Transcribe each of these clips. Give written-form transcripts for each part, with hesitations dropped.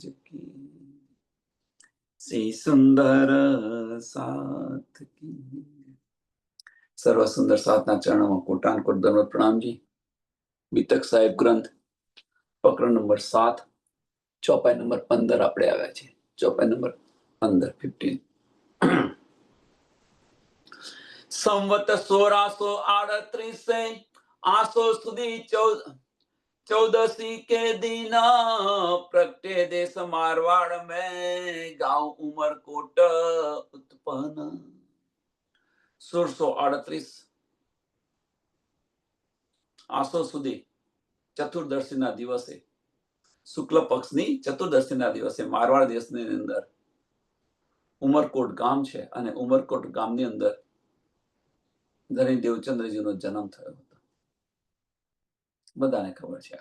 की सी सुंदर साथ की। सर्व सुंदर साथना चरणों कोटान कोट दंडवत प्रणाम जी। बीतक साहेब ग्रंथ प्रकरण नंबर 7 ચોપાઈ નંબર 15 આપણે આવ્યા છે। ચોપાઈ નંબર 15 15 સંવત 1638 આસો સુધી 14सी के दिन प्रगटे देश मारवाड़ में गांव उमरकोट उत्पन्न। 1638 આસો સુધી ચતુર્દશીના દિવસે શુક્લ પક્ષની ચતુર્દશીના દિવસે મારવાડ દેશની અંદર ઉમરકોટ ગામ છે અને ઉમરકોટ ગામની અંદર ધણી દેવચંદ્રજીનો જન્મ થયો હતો। બધાને ખબર છે।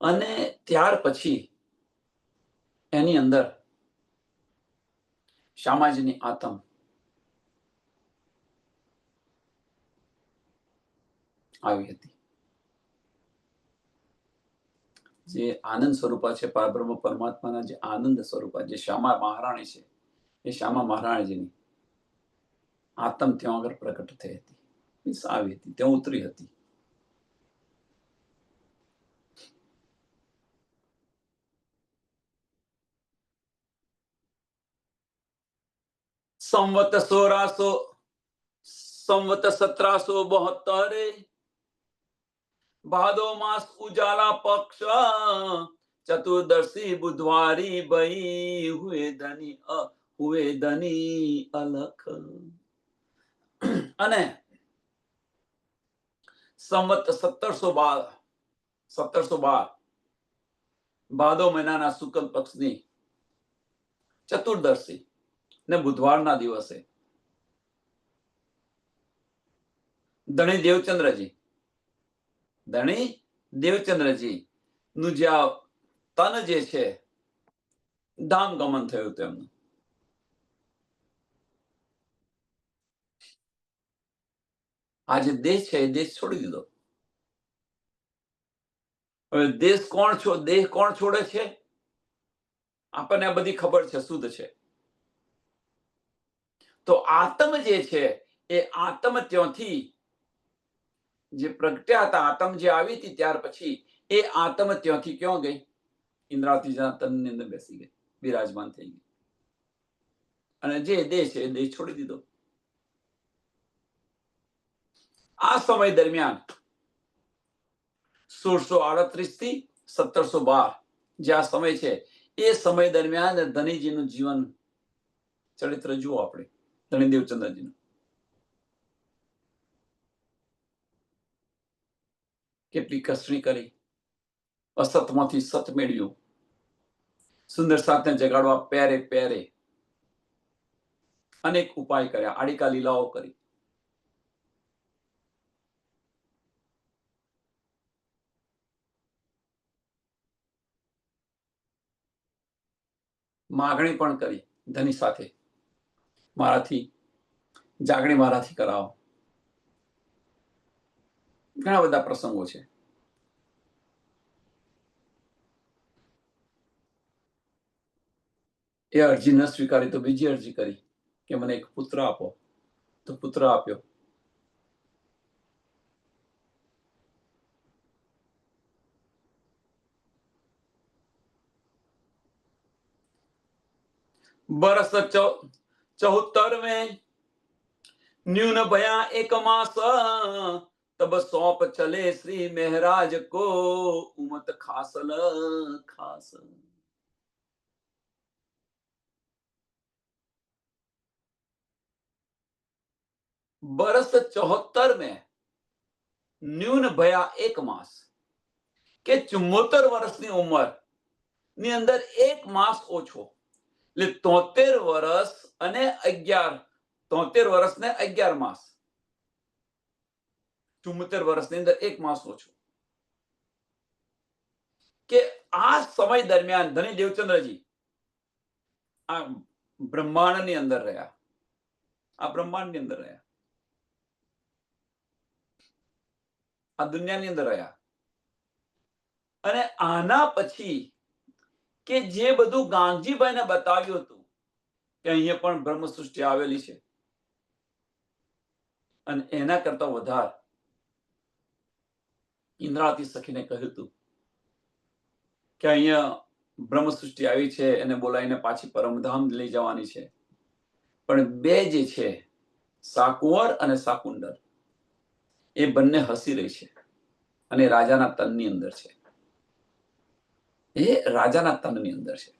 અને ત્યાર પછી એની અંદર શામાજીની આતમ આવી હતી। જે આનંદ સ્વરૂપા છે પરબ્રહ્મ પરમાત્માના જે આનંદ સ્વરૂપા જે શ્યામા મહારાણી છે એ શ્યામા મહારાણીજીની આતમ ત્યાં આગળ પ્રગટ થઈ હતી, આવી હતી, ત્યાં ઉતરી હતી। સંવત 1772 भादो मास उजाला पक्ष चतुर्दशी बुधवारी बई हुए धनी अलख। અને સંવત 1712 ભાદો મહિનાના શુક્લ પક્ષની ચતુર્દશી ને બુધવારના દિવસે ધણી દેવચંદ્રજી નું જે તન જે છે ધામ ગમન થયું તેમનું। આ જે દેશ છે એ દેશ છોડી દીધો। હવે દેશ દેહ કોણ છોડે છે? આપણને આ બધી ખબર છે, શુદ્ધ છે। તો આત્મ જે છે એ આત્મ ત્યાંથી જે પ્રગટ્યા હતા, આત્મ જે આવી હતી ત્યાર પછી એ આત્મ ત્યાંથી ક્યાં ગઈ? ઇન્દ્રાવતીના તનની અંદર બેસી ગઈ, બિરાજમાન થઈ ગઈ અને જે દેહ છે એ દેહ છોડી દીધો। આ સમય દરમિયાન 1638 થી 1712 જે આ સમય છે એ સમય દરમિયાન ધનીજીનું જીવન ચરિત્ર જુઓ આપણે, ધણી દેવચંદ્રજીનું। કેટલી કસણી કરી, અસતમાંથી સત મેળવ્યું, સુંદર સાથને જગાડવા પેરે પેરે અનેક ઉપાય કર્યા, આડિકા લીલાઓ કરી। માગણી પણ કરી ધની સાથે, મારાથી જાગણી મારાથી કરાવો। ઘણા બધા પ્રસંગો છે। એ અરજી ન સ્વીકારી તો બીજી અરજી કરી કે મને એક પુત્ર આપો, તો પુત્ર આપ્યો। बरस 74 में न्यून भया 1 मास तब सौंप चले श्री महराज को उमत खासल खास। बरस 74 में न्यून भया 1 मास કે 74 વર્ષની ઉંમર ની અંદર 1 માસ ઓછો, એટલે 73 વર્ષ અને 11, 73 વર્ષ ને 11 માસ, 74 વર્ષની અંદર 1 માસ ઓછો। કે આ સમય દરમિયાન ધણી દેવચંદ્રજી આ બ્રહ્માંડની અંદર રહ્યા, આ બ્રહ્માંડની અંદર રહ્યા, આ દુનિયાની અંદર રહ્યા। અને આના પછી કે જે બધું ગાંધીભાઈને બતાવ્યું હતું કે અહીંયા પણ બ્રહ્મ સૃષ્ટિ આવેલી છે, અને એના કરતા વધારે ઇન્દ્રાવતી સખીને કહ્યું હતું કે અહીંયા બ્રહ્મ સૃષ્ટિ આવી છે, એને બોલાવીને પાછી પરમધામ લઈ જવાની છે. પણ બે જે છે, સાકુંવર અને સાકુંડર, એ બંને હસી રહી છે અને રાજાના તનની અંદર છે. એ રાજાના તનની અંદર છે.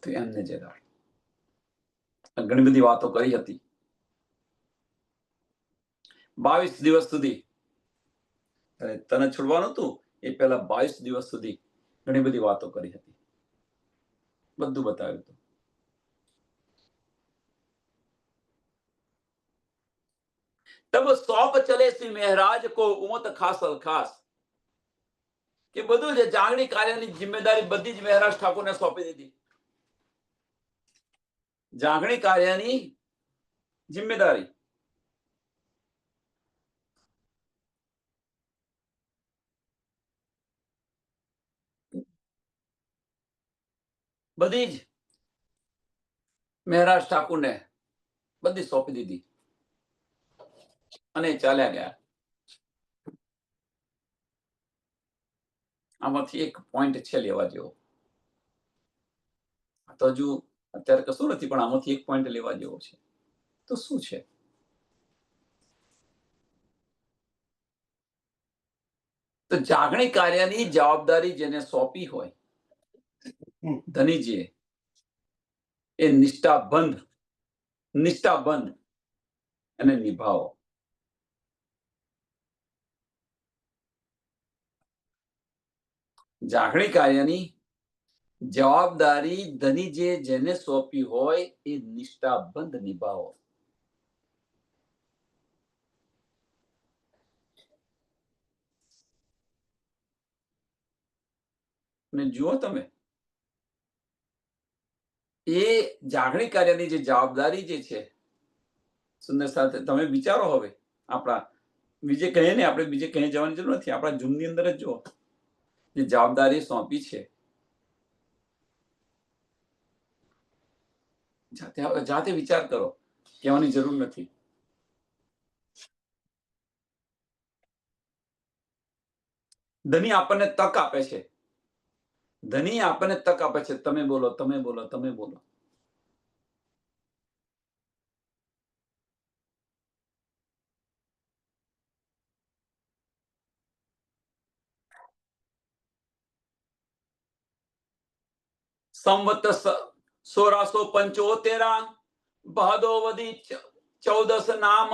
તો એમને જગાડ. ઘણી બધી વાતો કરી હતી. 22 દિવસ સુધી તને છોડવાનું હતું એ પહેલા 22 દિવસ સુધી ઘણી બધી વાતો કરી હતી. બધું બતાવ્યું હતું. तब सौंप चले श्री महाराज को उमत खास अलखास કે બધું જ જાગણી કાર્યની જિમ્મેદારી બધી જ મહારાજ ઠાકોરને સોંપી દીધી. જાગણી કાર્યની જિમ્મેદારી બધી જ મહારાજ ઠાકોરને બધી સોંપી દીધી અને ચાલ્યા ગયા. આમાંથી એક પોઈન્ટ છે લેવા જેવો. તો હજુ અત્યારે કશું નથી, પણ આમાંથી એક પોઈન્ટ લેવા જેવો છે. તો શું છે? તો જાગણી કાર્યની જવાબદારી જેને સોંપી હોય ધનીજીએ, એ નિષ્ઠાબંધ અને નિભાવો. જાગણી કાર્યની જવાબદારી ધનીજીએ જેને સોંપી હોય એ નિષ્ઠાબંધ નિભાવો. ને જુઓ તમે, એ જાગણી કાર્યની જે જવાબદારી જે છે, સુંદર સાથે તમે વિચારો. હવે આપણા બીજે કહે ને, આપણે બીજે કહે જવાની જરૂર નથી. આપણા ઝૂમની અંદર જ જુઓ, જે જવાબદારી સોંપી છે, જાતે વિચાર કરો, કહેવાની જરૂર નથી. ધની આપણને તક આપે છે. ધની આપણને તક આપે છે. તમે બોલો, તમે બોલો, તમે બોલો. સંવત 1675 ભાદોવદી 14 નામ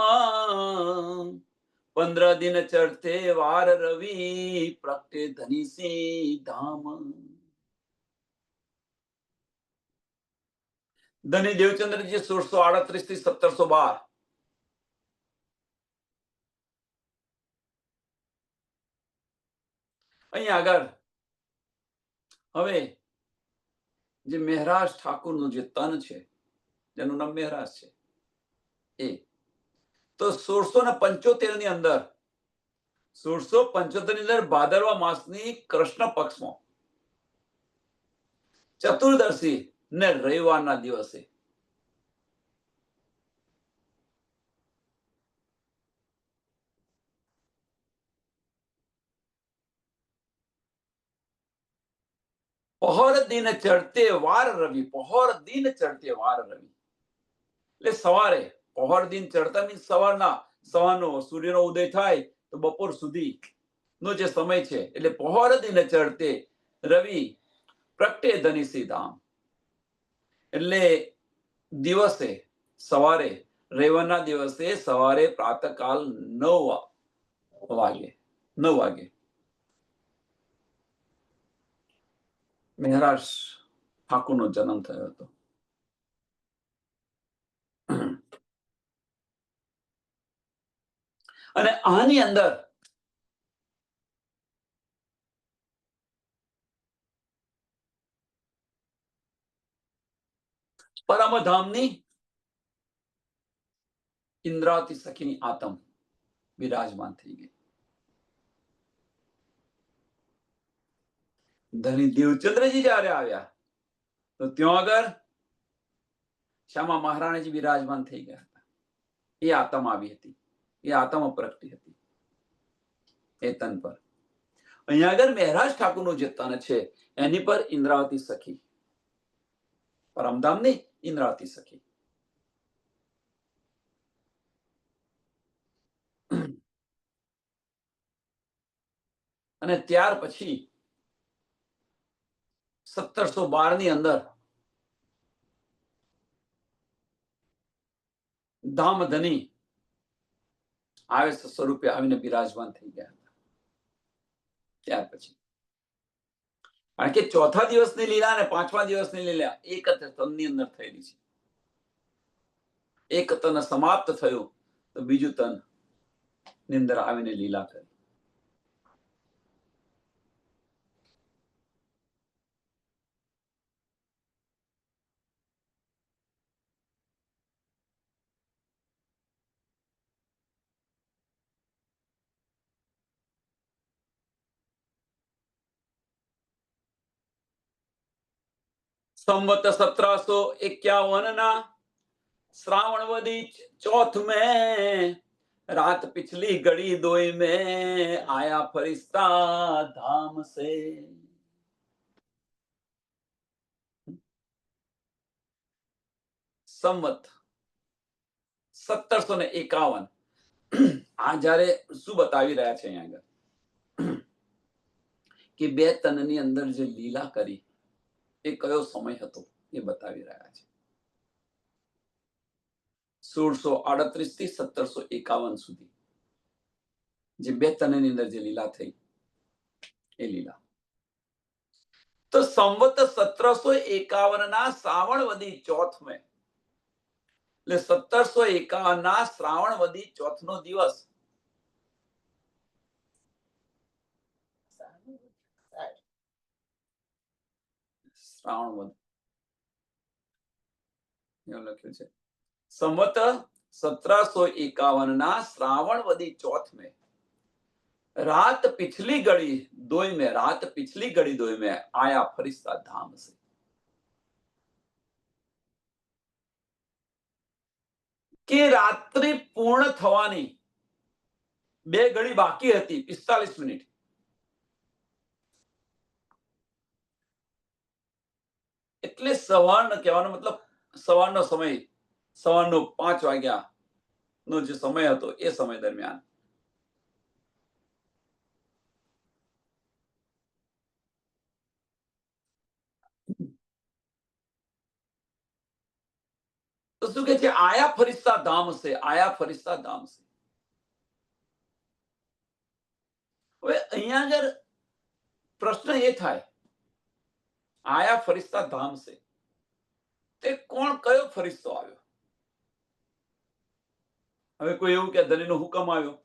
15 દિન ચढ़ते વાર રવિ પ્રગટે ધની સિંહ ધામ. ધની દેવચંદ્રજી 1638 થી 1712. અહીંયા આગળ હવે જે મહારાજ ઠાકોરનું જે તન છે, જેનું નામ મહારાજ છે, એ તો 1675 ની અંદર 1675 ની અંદર ભાદરવા માસની કૃષ્ણ પક્ષમાં ચતુર્દશી ને રવિવારના દિવસે પહોર દિન ચડતે વાર રવિ, પહોર દિન ચડતે વાર રવિ એટલે સવારે, પહોર દિન ચડતા મીન્સ સવારનો સૂર્યનો ઉદય થાય તો બપોર સુધી નો જે સમય છે, એટલે પહોર દિન ચડતે રવિ પ્રગટે ધની ધામ. એટલે દિવસે સવારે, રવિવારના દિવસે સવારે પ્રાતઃકાલ 9 વાગે મહારાજ ઠાકોરનો જન્મ થયો હતો. અને આની અંદર પરમધામની ઇન્દ્રાવતી સખીની આત્મ વિરાજમાન થઈ ગઈ. ધણી દેવચંદ્રજી જયારે આવ્યા તો ત્યાં આગળ શ્યામા મહારાણીજી બિરાજમાન થઈ ગયા હતા. એ આત્મા આવી હતી, એ આત્મા પ્રગટી હતી એ તન પર. અહીંયા આગળ મહેરાજ ઠાકુરનું જે તન છે એની પર ઇન્દ્રાવતી સખી, પરમધામની ઇન્દ્રાવતી સખી. અને ત્યાર પછી 1712 ની અંદર ધામધની આવે સ્વરૂપે આવીને બિરાજમાન થઈ ગયા હતા. ત્યાર પછી કારણ કે ચોથા દિવસની લીલા અને પાંચમા દિવસની લીલા એક જ તનની અંદર થયેલી છે. એક તન સમાપ્ત થયું તો બીજું તન ની અંદર આવીને લીલા કરી. સંવત 1751 ના श्रावण वदी चौथ में रात पिछली घड़ी दोई में आया फरिश्ता धाम से. સંવત 1751 આ જયારે શું બતાવી રહ્યા છે અહીંયા આગળ કે બે તનની અંદર જે લીલા કરી એ કયો સમય હતો એ બતાવી રહ્યા છે. 1638 થી 1751 સુધી જે બે તનની અંદર જે લીલા થઈ એ લીલા. તો સંવત 1751 ના શ્રાવણ વદી ચોથ में એટલે 1751 ના શ્રાવણ વદી ચોથ નો દિવસ શ્રાવણ વદી એવું લખ્યું છે. સંવત 1751 ના श्रावण वदी चौथ में रात पिछली घड़ी दोई में रात पिछली घड़ी दोई में आया फरिश्ता धाम से. કે રાત્રિ પૂર્ણ થવાની બે ઘડી બાકી હતી 45 મિનિટ. એટલે સવારનો કહેવાનો મતલબ સવારનો સમય, સવારનો 5 વાગ્યા નો જે સમય હતો એ સમય દરમિયાન તો શું કે છે આયા ફરિશ્તા ધામ સે, આયા ફરિશ્તા ધામ સે. હવે અહીંયા આગળ પ્રશ્ન એ થાય આયા ફરિશ્તા ધામ સે તે કોણ કયો ફરિશ્તો આવ્યો? હવે કોઈ એવું કે ધણીનો હુકમ આવ્યો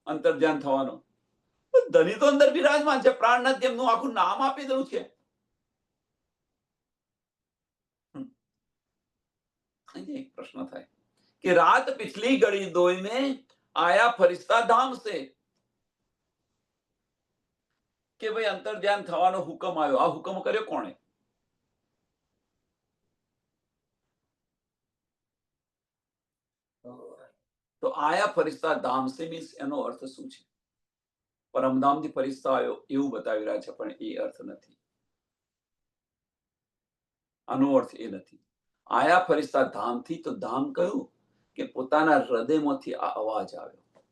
અંતર ધ્યાન થવાનો. ધણી તો અંદર બિરાજમાન છે, પ્રાણનાથ એમનું આખું નામ આપી દઉં છે. એક પ્રશ્ન થાય કે રાત પિછલી ઘડી दोई में आया फरिश्ता धाम से કે ભાઈ અંતર ધ્યાન થવાનો હુકમ આવ્યો. આ હુકમ કર્યો કોણે? તો આયા ફરિશ્તા ધામ સે મીન્સ એનો અર્થ શું છે? પરમધામથી ફરિશ્તા આવ્યો એવું બતાવી રહ્યા છે, પણ એ અર્થ નથી. આનો અર્થ એ નથી. આયા ફરિશ્તા ધામથી તો ધામ કયું કે પોતાના હૃદયમાંથી આ અવાજ આવ્યો.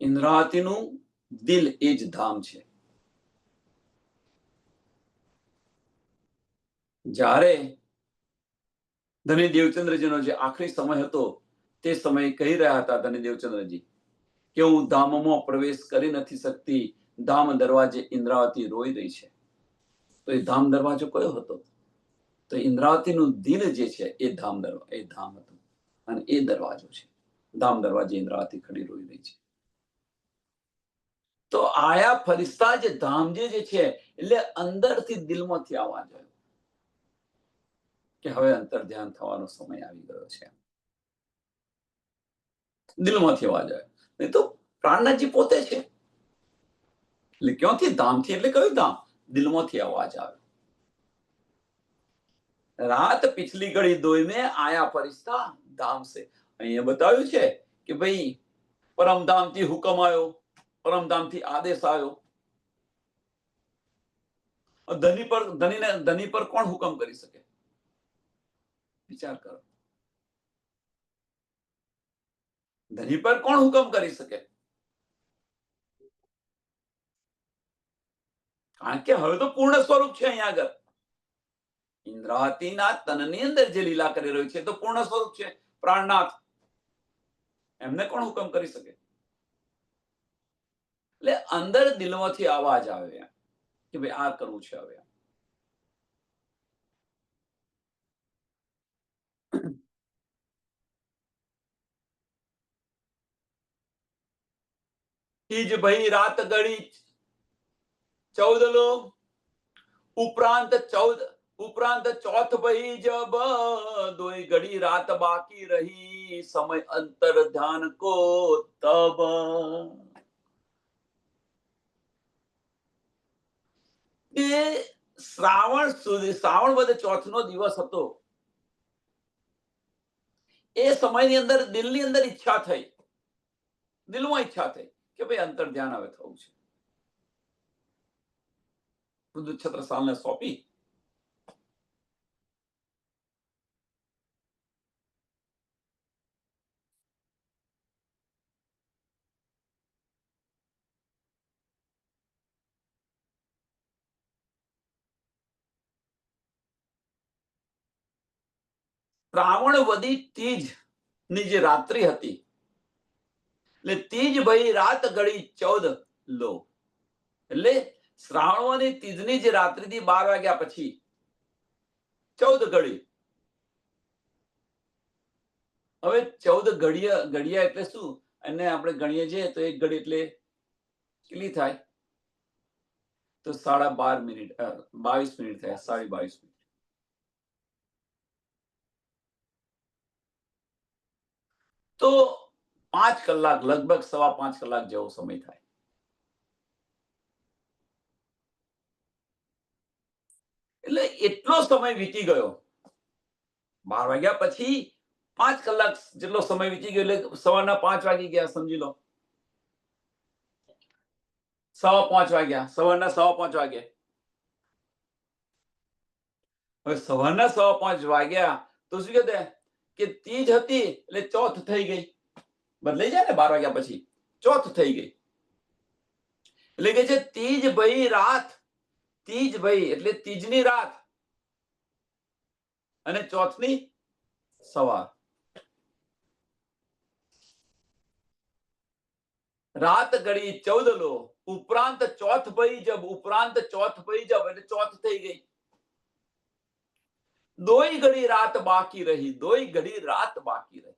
ઇન્દ્રાવતીનું દિલ એ જ ધામ છે. જ્યારે ધની દેવચંદ્રજીનો જે આખરી સમય હતો તે સમયે કહી રહ્યા હતા ધની દેવચંદ્રજી કે હું ધામમાં પ્રવેશ કરી નથી શકતી, ધામ દરવાજે ઇન્દ્રાવતી રોઈ રહી છે. તો એ ધામ દરવાજો કયો હતો? તો ઇન્દ્રાવતીનું દિલ જે છે એ ધામ હતું અને એ દરવાજો છે. ધામ દરવાજે ઇન્દ્રાવતી ખડી રોઈ રહી છે. તો આયા ફરિશ્તા જે ધામ જે છે એટલે અંદરથી દિલમાંથી અવાજ આવ્યો કે હવે અંતર ધ્યાન થવાનો સમય આવી ગયો છે. દિલમાંથી અવાજ આવ્યો. નહીં તો પ્રાણનાથજી પોતે છે. એટલે ક્યાંથી ધામથી એટલે કયું ધામ? દિલમાંથી અવાજ આવે. રાત પિછલી ઘડી દોઈ में आया फरिश्ता धाम से. અહીંયા બતાવ્યું છે કે ભાઈ પરમધામથી હુકમ આવ્યો, પરમધામથી આદેશ આવ્યો. ધની પર કોણ હુકમ કરી શકે? વિચાર કરો. ધની પર કોણ હુકમ કરી શકે? કારણ કે હવે તો પૂર્ણ સ્વરૂપ છે અહીંયા આગળ. ઇન્દ્રાતીના તનની અંદર જે લીલા કરી રહ્યું છે તો પૂર્ણ સ્વરૂપ છે, પ્રાણનાથ. એમને કોણ હુકમ કરી શકે? એટલે અંદર દિલમાંથી અવાજ આવે કે ભાઈ આ કરવું છે હવે. તીજ ભાઈ રાત ગળી 14 લો ઉપરાંત चौथ भई जब दोई घड़ी रात बाकी रही समय अंतर ध्यान को तब. એ શ્રાવણ વદ ચોથનો દિવસ હતો. એ સમયની અંદર દિલની અંદર ઈચ્છા થઈ, દિલમાં ઈચ્છા થઈ કે ભાઈ અંતર ધ્યાન હવે થવું છે. છત્રસાલને સોંપી. શ્રાવણ વદી તીજ ની જે રાત્રિ હતી એટલે તીજ ભાઈ રાત ઘડી 14 લો. એટલે શ્રાવણની તીજની જે રાત્રિથી 12 વાગ્યા પછી 14 ઘડી. હવે 14 ઘડિયા એટલે શું? અને આપણે ગણીએ છીએ તો એક ઘડી એટલે કેટલી થાય? તો 12.5 મિનિટ, 22 મિનિટ થાય, 22.5 મિનિટ. તો 5 કલાક, લગભગ 5.25 કલાક જેવો સમય થાય. એટલે એટલો સમય વીતી ગયો. 12 વાગ્યા પછી 5 કલાક જેટલો સમય વીતી ગયો એટલે સવારના 5 વાગી ગયા સમજી લો. 5:15 વાગ્યા, સવારના 5:15 વાગે. હવે સવારના 5:15 વાગ્યા તો શું કહેते કે તીજ હતી એટલે ચોથ થઈ ગઈ. બદલાઈ જાય ને 12 વાગ્યા પછી ચોથ થઈ ગઈ. એટલે કે છે તીજ ભઈ રાત. તીજ ભઈ એટલે તીજની રાત અને ચોથની સવાર. રાત ઘડી 14 લો ઉપરાંત ચોથ ભઈ જબ એટલે ચોથ થઈ ગઈ. દોઈ ઘડી રાત બાકી રહી, દોઈ ઘડી રાત બાકી રહી.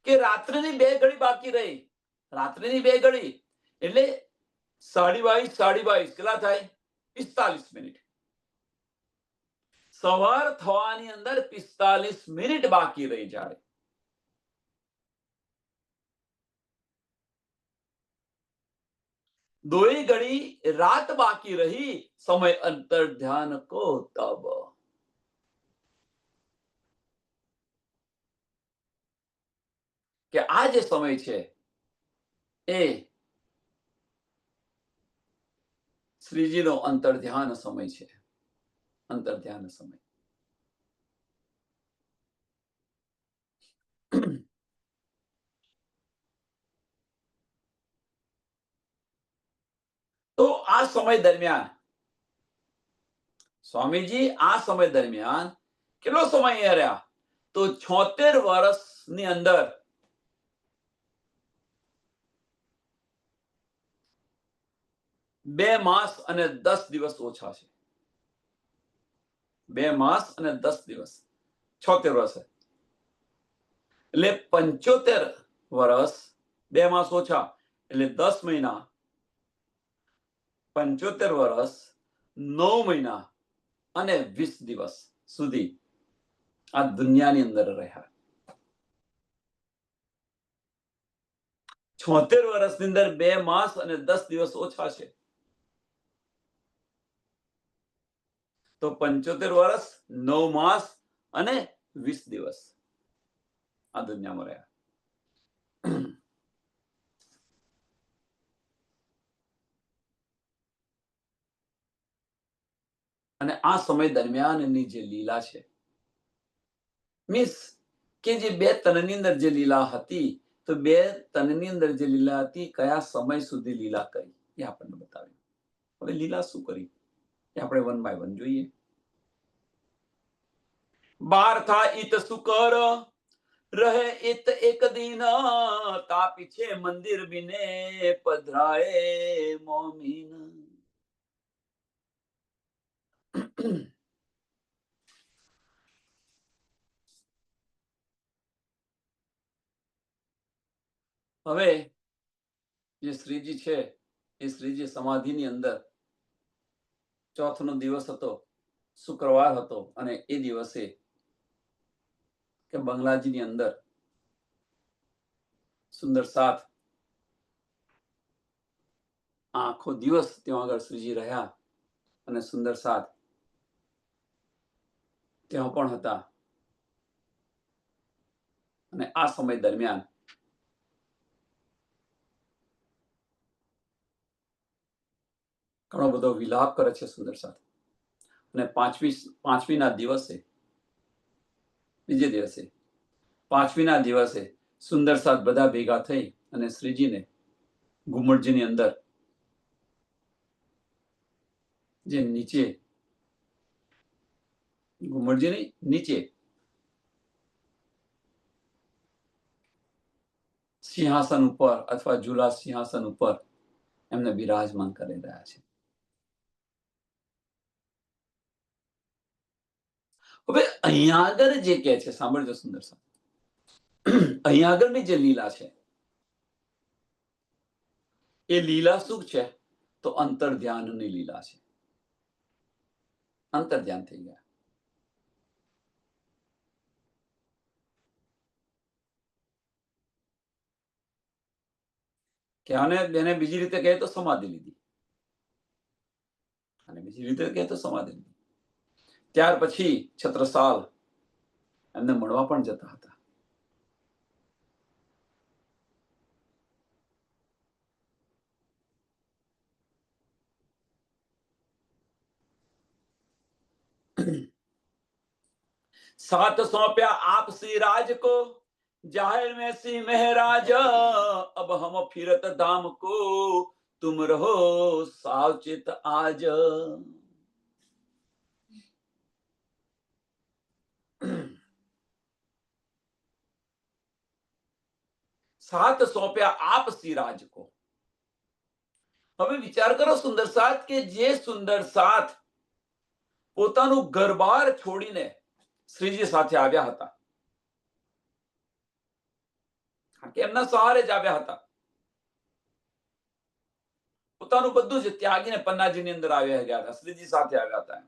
કે રાત્રિની 2 ઘડી બાકી રહી. રાત્રિની 2 ઘડી એટલે 22:30 કેટલા થાય? 45 મિનિટ. સવાર થવાની અંદર 45 મિનિટ બાકી રહી જાય. दोई घड़ी रात बाकी रही समय अंतर ध्यान को तब. કે આ જે સમય છે એ શ્રીજીનો અંતર ધ્યાન સમય છે. અંતર ધ્યાન સમય. તો આ સમય દરમિયાન સ્વામીજી આ સમય દરમિયાન કેટલો સમય રહ્યા? તો 76 વર્ષની અંદર 2 માસ અને 10 દિવસ ઓછા છે. 2 માસ અને 10 દિવસ, 76 વર્ષ એટલે 75 વર્ષ, 2 માસ ઓછા એટલે 10 મહિના, 75 વર્ષ, 9 મહિના અને 20 દિવસ સુધી આ દુનિયાની અંદર રહ્યા. 76 વર્ષની અંદર 2 માસ અને 10 દિવસ ઓછા છે, તો 75 વર્ષ 9 માસ અને 20 દિવસ આ દુનિયામાં રહ્યા. અને આ સમય દરમિયાન એની જે લીલા છે, મીન્સ કે જે 2 તનની અંદર જે લીલા હતી, તો 2 તનની અંદર જે લીલા હતી કયા સમય સુધી લીલા કરી એ આપણને બતાવ્યું. હવે લીલા શું કરી એ આપણે 1 બાય 1 જોઈએ. 12 થા ઈત સુકર રહે ઈત એક દિન, તાપી છે મંદિર બિને પધરાએ મોમીન. હવે જે શ્રીજી છે એ શ્રીજી સમાધિની અંદર ચોથનો દિવસ હતો, શુક્રવાર હતો, અને એ દિવસે કે બંગલાજીની અંદર સુંદર સાથ આખો દિવસ ત્યાં આગળ શ્રીજી રહ્યા અને સુંદર સાથ ત્યાં પણ હતા. અને આ સમય દરમિયાન ઘણો બધો વિલાપ કરે છે સુંદર સાથ. અને પાંચમીના દિવસે, બીજે દિવસે, પાંચમીના દિવસે સુંદર સાથ બધા ભેગા થઈ અને શ્રીજીને ઘુમટજીની અંદર જે નીચે, ઘુમટજીની નીચે સિંહાસન ઉપર અથવા ઝૂલા સિંહાસન ઉપર એમને બિરાજમાન કરી રહ્યા છે. હવે અહીંયા આગળ જે કહે છે, સાંભળજો સુંદર સાથ, અહીંયા આગળની જે લીલા છે એ લીલા શું છે? તો અંતર ધ્યાનની લીલા છે. અંતર ધ્યાન થઈ ગયા. કે આને બેને બીજી રીતે કહે તો સમાધિ લીધી, અને બીજી રીતે કહે તો સમાધિ લીધી. ત્યાર પછી છત્રસાલ એમને મળવા પણ જતા હતા. साथ सौंप्या आप श्री राज को, जाहिर में श्री महराज, अब हम फिरत धाम को, तुम रहो सावचित आज. साथ सौंप्या आप श्री राज को. હવે વિચાર કરો સુંદર સાથ, કે જે સુંદર સાથ પોતાનું ઘરબાર છોડીને શ્રીજી સાથે આવ્યા હતા, કે એમના સહારે જ આવ્યા હતા, પોતાનું બધું જ ત્યાગીને પન્નાજીની અંદર આવ્યા ગયા હતા, શ્રીજી સાથે આવ્યા હતા.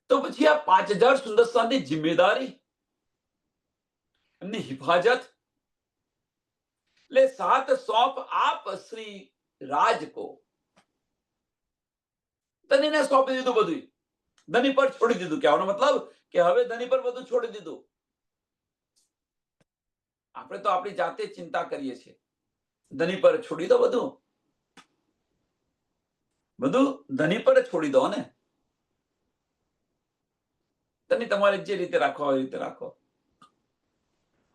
તો પછી આ 5000 સુંદર સાથની જિમ્મેદારી, એમની હિફાજત, એટલે સાથ સौंप आप श्री राज को. ધનીને સોંપી દીધું બધું, ધની પર છોડી દીધું. કહેવાનો મતલબ કે હવે ધની પર બધું છોડી દીધું. આપણે તો આપણી જાતે ચિંતા કરીએ છીએ, ધની પર છોડી દો બધું, બધું ધની પર છોડી દો ને. ધની તમારે જે રીતે રાખવા હોય એ રીતે રાખો.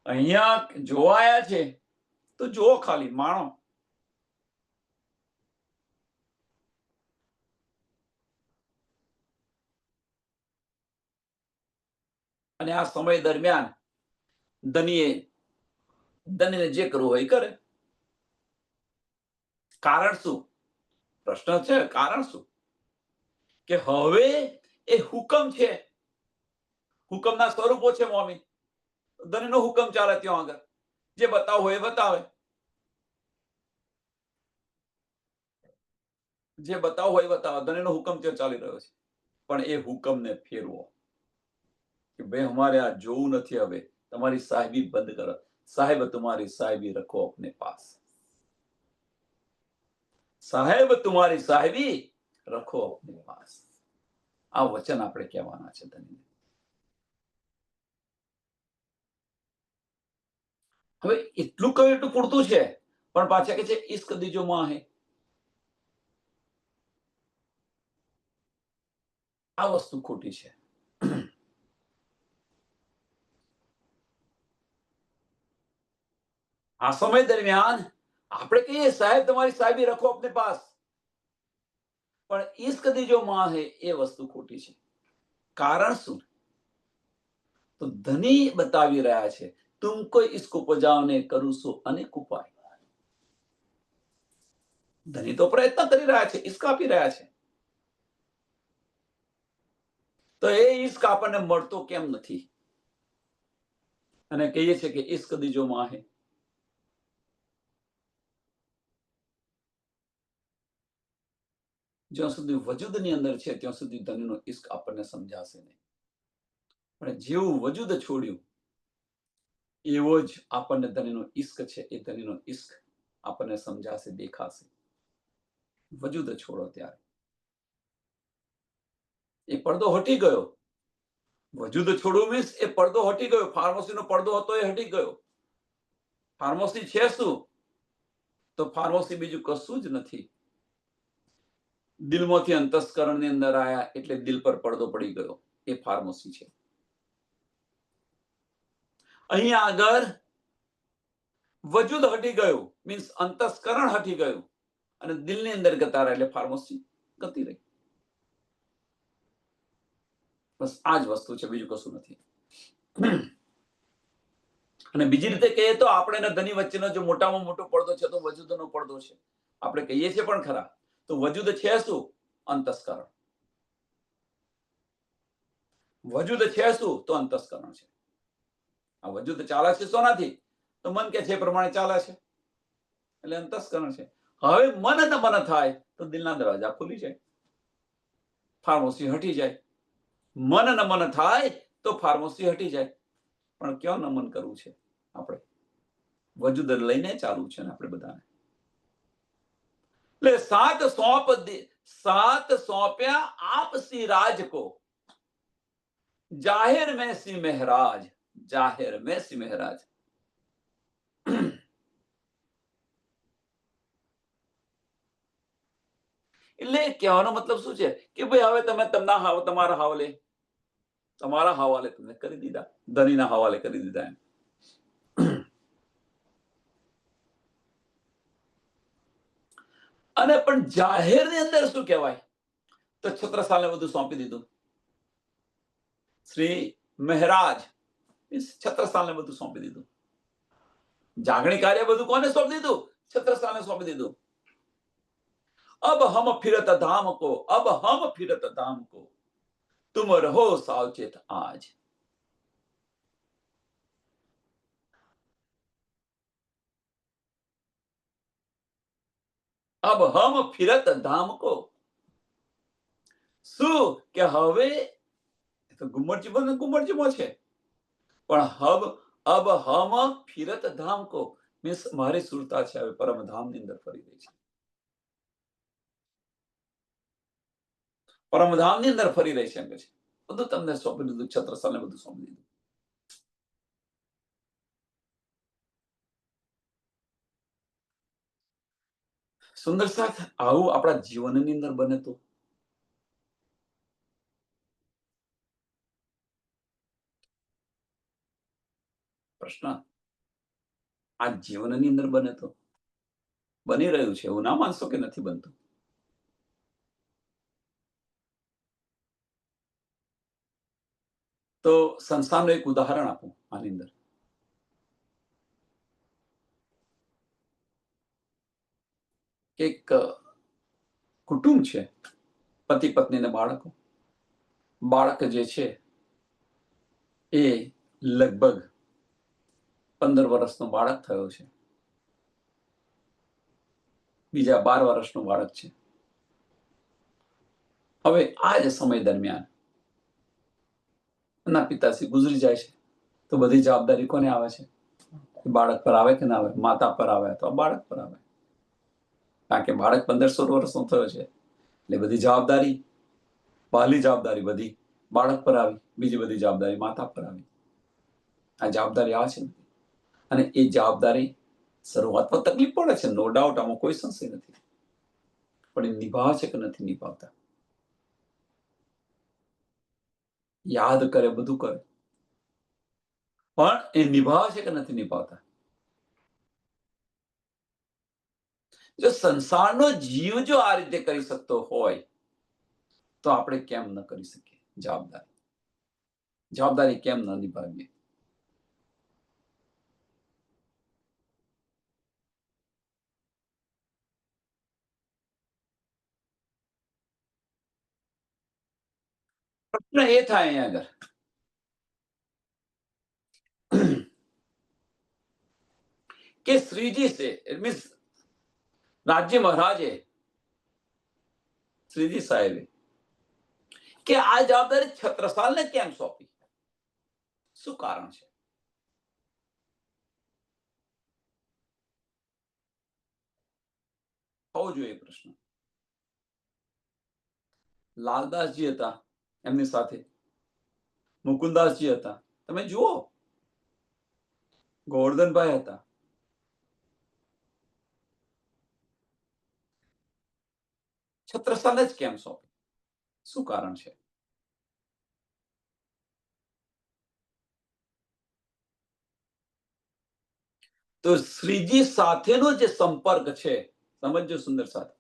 અહીંયા જોવાયા છે તો જુઓ, ખાલી માણો. અને આ સમય દરમિયાન ધનીને જે કરવું હોય એ કરે. કારણ શું? પ્રશ્ન છે, કારણ શું? કે હવે એ હુકમ છે, હુકમના સ્વરૂપો છે મોમી. ધનીનો હુકમ ચાલે ત્યાં આગળ, જે બતાવવું હોય એ બતાવે, જે બતાવવું હોય એ બતાવે. ધનીનો હુકમ ત્યાં ચાલી રહ્યો છે. પણ એ હુકમને ફેરવો કે ભાઈ અમારે આ જોવું નથી, હવે તમારી સાહેબી બંધ કરો, સાહેબ तुम्हारी साहिबी रखो अपने पास, સાહેબ तुम्हारी साहिबी रखो अपने पास. આ વચન આપણે કહેવાના છે ધણીને. હવે એટલું કહ્યું એટલું પૂરતું છે, પણ પાછા કે છે ઇશ્ક દીજો માં હે. આ વસ્તુ ખોટી છે. આ સમય દરમિયાન આપણે કહીએ સાહેબ તમારી સાહેબી રખો अपने पास, પણ ઇશ્ક દીજો માં હે એ વસ્તુ ખોટી છે. કારણ શું? તો ધની બતાવી રહ્યા છે તુમકો ઇશ્ક ઉપજાવને કરું છું અનેક ઉપાય. ધની તો પ્રયત્ન કરી રહ્યા છે, ઇશ્ક આપી રહ્યા છે, તો એ ઇશ્ક આપણને મળતો કેમ નથી? અને કહીએ છીએ કે ઇશ્ક દીજો માં હે. જ્યાં સુધી વજૂદની અંદર છે ત્યાં સુધી ધનીનો ઇશ્ક આપણને સમજાશે નહીં, પણ જેવું વજૂદ છોડ્યું એવો જ આપણને ધનીનો ઇશ્ક છે, એ ધનીનો ઇશ્ક આપણને સમજાશે, દેખાશે. વજૂદ છોડો ત્યારે એ પડદો હટી ગયો. વજૂદ છોડવું મીન્સ એ પડદો હટી ગયો. ફાર્મસીનો પડદો હતો એ હટી ગયો. ફાર્મસી છે શું? તો ફાર્મસી બીજું કશું જ નથી. દિલમાંથી અંતસ્કરણની અંદર આયા એટલે દિલ પર પડદો પડી ગયો, એ ફાર્મસી છે. અહીંયા આગળ વજૂદ હટી ગયું મીન્સ અંતસ્કરણ હટી ગયું અને દિલની અંદર ગતા રહ્યા એટલે ફાર્મસી ગતી રહી. બસ આ જ વસ્તુ છે, બીજું કશું નથી. અને બીજી રીતે કહીએ તો આપણે ને ધની વચ્ચેનો જો મોટામાં મોટો પડદો છે તો વજૂદનો પડદો છે. આપણે કહીએ છીએ પણ ખરા, તો વજૂદ છે શું? અંતસ્કરણ. વજૂદ છે શું? તો અંતસ્કરણ છે. આ વજૂદ ચાલે છે શોનાથી? તો મન કે છે પ્રમાણે ચાલે છે એટલે અંતસ્કરણ છે. હવે મન ન મન થાય તો દિલના દરવાજા ખુલી જાય, ફાર્મસી હટી જાય. મન નમન થાય તો ફાર્મસી હટી જાય. પણ ક્યાં નમન કરવું છે? આપણે વજૂદ લઈને ચાલુ છે ને આપણે બધાને. એટલે સાત સોંપ્યા આપસી રાજ કો, જાહેર में सी महराज, જાહેર में सी महराज. એટલે કહેવાનો મતલબ શું છે કે ભાઈ હવે તમે તમારા હવાલે તમે કરી દીધા, ધનીના હવાલે કરી દીધા એમ. અને પણ જાહેરની અંદર શું કહેવાય? તો છત્રસાલને બધું સોંપી દીધું. શ્રી મહારાજ છત્રસાલને બધું સોંપી દીધું. જાગણી કાર્ય બધું કોને સોંપી દીધું? છત્રસાલને સોંપી દીધું. अब हम फिरत धाम को, अब हम फिरत धाम को, तुम रहो सावचेत आज. अब हम फिरत धाम को. શું કે હવે તો ગુમરજીમાં છે, પણ અબ હમ ફિરત ધામ કો મીન્સ મારી સુરતા છે હવે પરમધામની અંદર ફરી રહી છે. પરમધામની અંદર ફરી રહી છે એમ કે છે. બધું તમને સોંપી દીધું, છત્રસાલને બધું સોંપી દીધું. સુંદર સાથ આવું આપણા જીવનની અંદર બને તો પ્રશ્ન આ જીવનની અંદર બને તો બની રહ્યું છે એવું ના માનશો કે નથી બનતું. તો સંસ્થાનું એક ઉદાહરણ આપું આની અંદર. એક કુટુંબ છે, પતિ પત્ની ને બાળકો. બાળક જે છે એ લગભગ 15 વર્ષનો બાળક થયો છે, બીજા 12 વર્ષનું બાળક છે. હવે આ જ સમય દરમિયાન એના પિતાશ્રી ગુજરી જાય છે, તો બધી જવાબદારી કોને આવે છે? બાળક પર આવે કે ના આવે? માતા પર આવે તો બાળક પર આવે, કારણ કે બાળક 15-16 વર્ષનો થયો છે, એટલે બધી જવાબદારી, પહેલી જવાબદારી બધી બાળક પર આવી, બીજી બધી જવાબદારી માતા પર આવી. આ જવાબદારી આવે છે, અને એ જવાબદારી શરૂઆતમાં તકલીફ પડે છે, નો ડાઉટ, આમાં કોઈ સંશય નથી, પણ એ નિભાવે છે કે નથી નિભાવતા? યાદ કરે, બધું કરે, પણ એ નિભાવે છે કે નથી નિભાવતા? જો સંસારનો જીવ જો આ રીતે કરી શકતો હોય, તો આપણે કેમ ન કરી શકીએ? જવાબદારી કેમ ન નિભાવીએ? પ્રશ્ન એ થાય અહીંયા આગળ કે શ્રીજી છે, મીન્સ રાજ્ય મહારાજે, શ્રીજી સાહેબે, કે આ જવાબદારી છત્રસાલને કેમ સોંપી? શું કારણ છે? હોવો જોઈએ પ્રશ્ન. લાલદાસજી હતા, એમની સાથે મુકુદાસજી હતા, તમે જુઓ, ગોવર્ધનભાઈ હતા. છત્રસાલને જ કેમ સોંપી? શું કારણ છે? તો શ્રીજી સાથેનો જે સંપર્ક છે, સમજો સુંદર સાથ,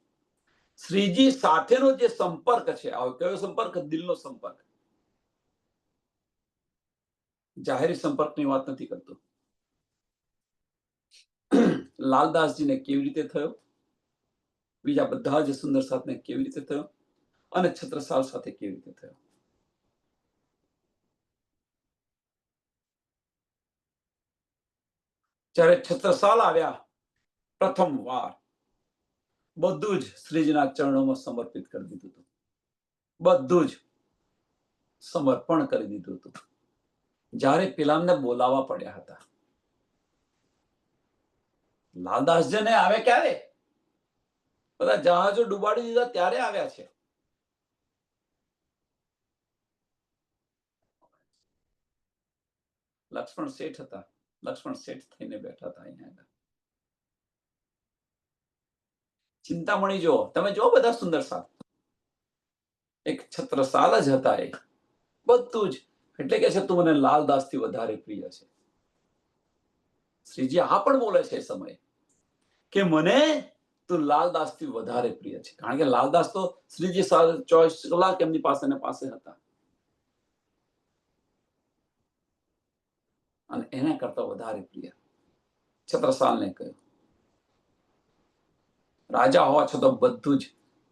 શ્રીજી સાથેનો જે સંપર્ક છે, કયો સંપર્ક? દિલનો સંપર્ક. જાહેરી સંપર્કની વાત નથી કરતો. લાલદાસજીને કેવી રીતે થયો, બીજા બધા જ સુંદર સાથને કેવી રીતે થયો, અને છત્રસાલ સાથે કેવી રીતે થયો? જ્યારે છત્રસાલ આવ્યા પ્રથમ વાર, બધું જ શ્રીજીના ચરણોમાં સમર્પિત કરી દીધું હતું, બધું જ સમર્પણ કરી દીધું હતું. જ્યારે પેલામને બોલાવવા પડ્યા હતા, લાલદાસજીને આવે ક્યારે? બધા જહાજો ડુબાડી દીધા ત્યારે આવ્યા છે. લક્ષ્મણ શેઠ હતા, લક્ષ્મણ શેઠ થઈને બેઠા હતા અહીંયા. ચિંતામણી જો, તમે જો બધા સુંદર સાથ, એક છત્રસાલ જ હતા, એ બધું જ. એટલે કે છે, તું મને લાલદાસ થી વધારે પ્રિય છે. શ્રીજી આ પણ બોલે છે એ સમયે કે મને તું લાલદાસ થી વધારે પ્રિય છે, કારણ કે લાલદાસ તો શ્રીજી 24 કલાક એમની પાસે ને પાસે હતા, અને એના કરતા વધારે પ્રિય છત્રસાલને કહ્યું. રાજા હોવા છતાં બધું જ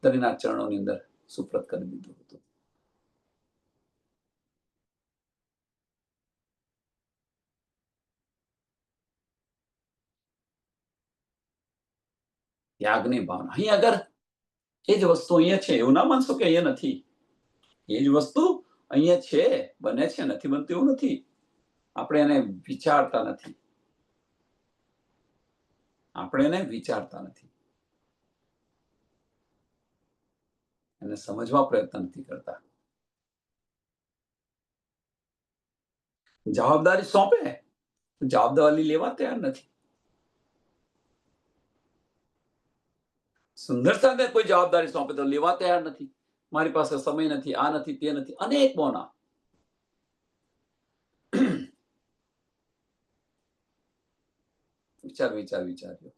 ધણીના ચરણોની અંદર સુપ્રત કરી દીધું હતું. ત્યાગની ભાવના અહીં આગળ એ જ વસ્તુ અહીંયા છે, એવું ના માનશો કે અહીંયા નથી. એ જ વસ્તુ અહીંયા છે, બને છે, નથી બનતું એવું નથી. આપણે એને વિચારતા નથી, આપણે એને વિચારતા નથી, એને સમજવા પ્રયત્ન નથી કરતા. જવાબદારી સોંપે, જવાબદારી લેવા તૈયાર નથી. સુંદર સાથે કોઈ જવાબદારી સોંપે તો લેવા તૈયાર નથી. મારી પાસે સમય નથી, આ નથી, તે નથી, અનેક બહાના. વિચાર્યો.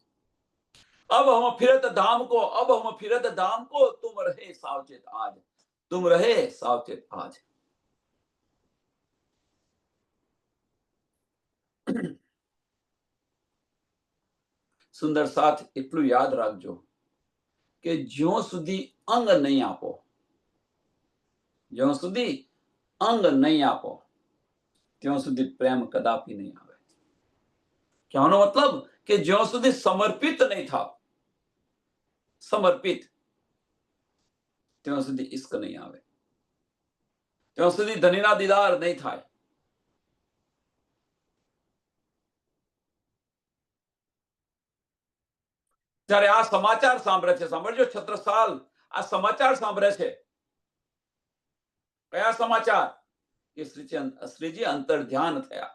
अब हम फिरत धाम को, अब हम फिरत धाम को, तुम रहे सावचेत आज, तुम रहे सावचेत आज. સુંદર સાથ, એટલું યાદ રાખજો કે જ્યાં સુધી અંગ નહીં આપો, જ્યાં સુધી અંગ નહીં આપો, ત્યાં સુધી પ્રેમ કદાપી નહીં આવે. કહેવાનો મતલબ કે જ્યાં સુધી સમર્પિત નહીં થાવ, સમર્પિત, ત્યાં સુધી ઇશ્ક નહીં આવે, ત્યાં સુધી ધણીના દીદાર નહીં થાય. જ્યારે આ સમાચાર સાંભળે છે, સાંભળજો છત્રસાલ આ સમાચાર સાંભળે છે. કયા સમાચાર? કે શ્રીજી અંતર ધ્યાન થયા.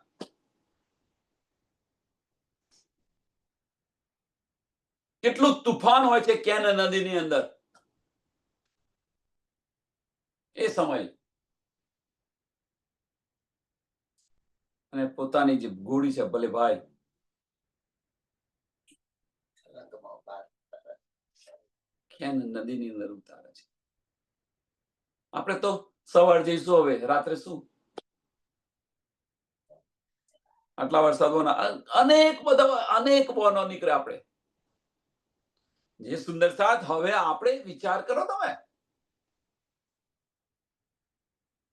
કેટલું તુફાન હોય છે કેન નદીની અંદર એ સમય. અને પોતાની જે ઘોડી છે, ભલે ભાઈ કેન નદીની અંદર ઉતારે છે. આપણે તો સવાર જઈશું, હવે રાત્રે શું? આટલા વરસાદોના અનેક બનો નીકળે. આપણે જે સુંદર સાથ, હવે આપણે વિચાર કરો. તમે,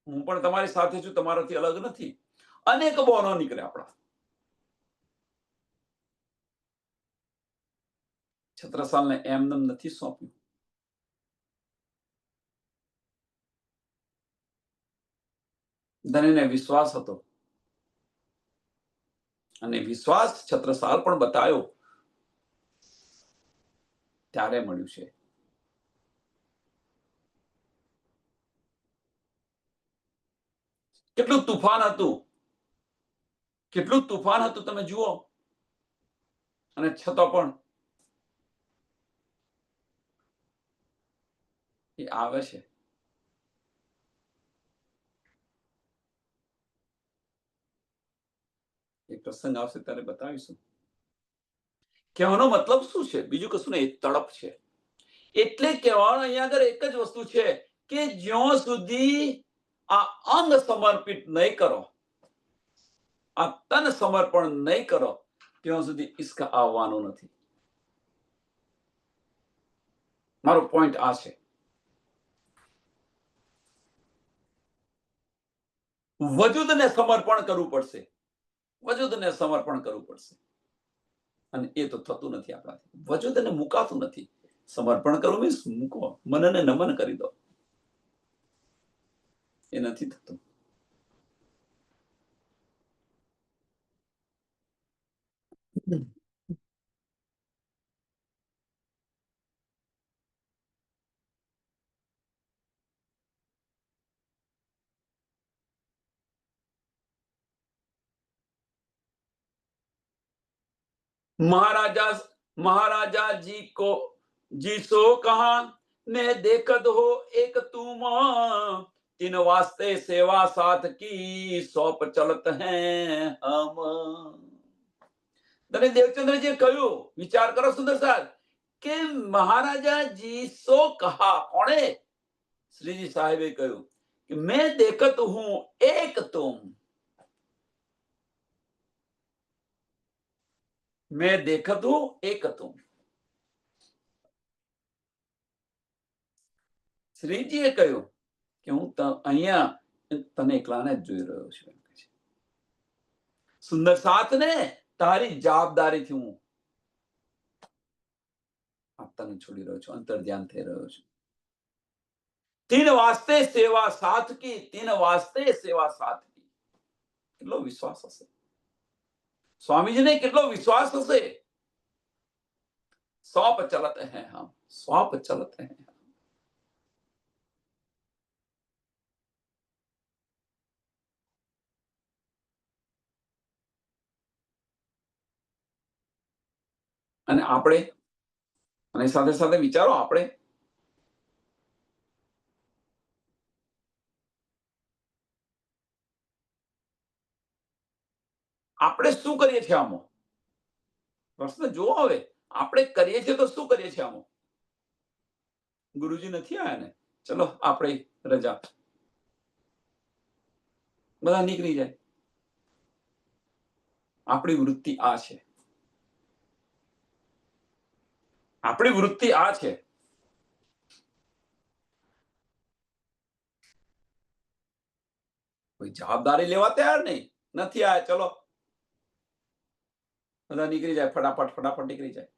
હું પણ તમારી સાથે છું, તમારાથી અલગ નથી. અનેક બનો નીકળે આપણા. છત્રસાલને એમને નથી સોંપ્યું. ધણીને વિશ્વાસ હતો, અને વિશ્વાસ છત્રસાલ પણ બતાવ્યો ત્યારે મળ્યું છે. કેટલું તુફાન હતું, કેટલું તુફાન હતું તમે જુઓ. અને છતાં પણ એ આવે છે. એક પ્રસંગ આવશે ત્યારે બતાવીશું. કહેવાનો મતલબ શું છે? બીજું કશું નહીં, તડપ છે. એટલે કહેવાનું અહીંયા આગળ એક જ વસ્તુ છે કે જ્યાં સુધી આ અંગ સમર્પિત નહીં કરો, આ તન સમર્પણ નહીં કરો, ત્યાં સુધી ઇશ્ક આવવાનું નથી. મારો પોઈન્ટ આ છે. વજૂદને સમર્પણ કરવું પડશે, વજૂદને સમર્પણ કરવું પડશે. અને એ તો થતું નથી આપણાથી. વજૂદને મુકાતું નથી. સમર્પણ કરવું મીન્સ મૂકો, મનને નમન કરી દો. એ નથી થતું. महाराजा जी सो कहा, मैं देखत हो एक तुम, तीन वास्ते सेवा साथ की, सौंप चलत हैं हम. તને દેવચંદ્રજીએ કહ્યું, વિચાર કરો સુંદર સાહેબ, કે મહારાજાજી સો કહા. કોણે? શ્રીજી સાહેબે કહ્યું કે મેં દેખત હું એક તુમ, મેં દેખત હું એક તુમ. શ્રીજીએ કહ્યું કે હું અહીંયા તને એકલાને જ જોઈ રહ્યો છું. સુંદર સાથને તારી જવાબદારીથી હું તને છોડી રહ્યો છું, અંતર ધ્યાન થઈ રહ્યો છું. તીન વાસ્તે સેવા સાથ કી, તીન વાસ્તે સેવા સાથ કી. કેટલો વિશ્વાસ હશે સ્વામીજીને, કેટલો વિશ્વાસ હશે. સૌંપ ચલત હૈ હમ, સૌંપ ચલત હૈ. અને આપણે, અને સાથે સાથે વિચારો, આપણે શું કરીએ છીએ આમાં? પ્રશ્ન જુઓ. હવે આપણે કરીએ છીએ તો શું કરીએ છીએ આમાં? ગુરુજી નથી આયા ને, ચલો આપણે રજા, બધા નીકળી જાય. આપણી વૃત્તિ આ છે, આપણી વૃત્તિ આ છે. કોઈ જવાબદારી લેવા તૈયાર નહીં, નથી આયા, ચલો બધા નીકળી જાય, ફટાફટ નીકળી જાય.